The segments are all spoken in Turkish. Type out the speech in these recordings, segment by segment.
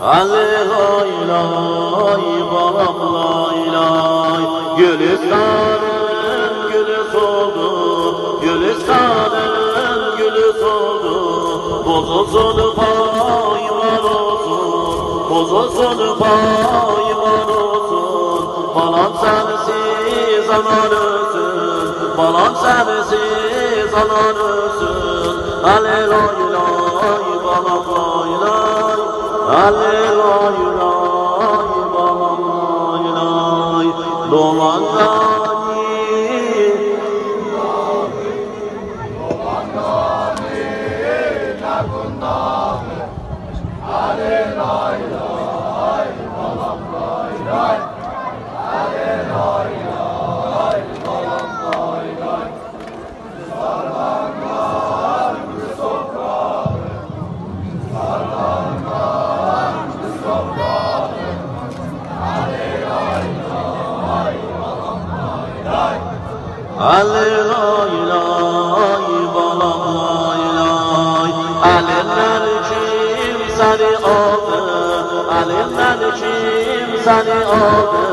Ali lay lay balam lay lay. Gülistanın gülü soldu, Gülistanın gülü soldu. Bozulsun payman olsun, bozulsun payman olsun. Balam sensiz anan ölsün, balam sensiz anan ölsün. Ali lay lay balam lay lay. Ali lay lay balam lay lay. Dolandani nakundami. Ali lay lay balam lay lay. Ali lay lay balam lay lay. Sarlanlar bu toprağı, sarlanlar bu toprağı. Ali lay lay balam lay lay. Ali lay lay balam lay lay. Aliler kim seni aldı, Aliler kim seni aldı.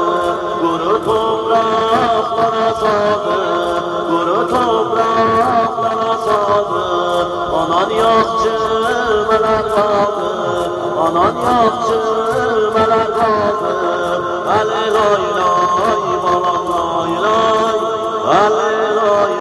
Kuru topraklara saldı, kuru topraklara saldı. Anan yakçı meler kaldı, anan yakçı meler kaldı. Ali lay lay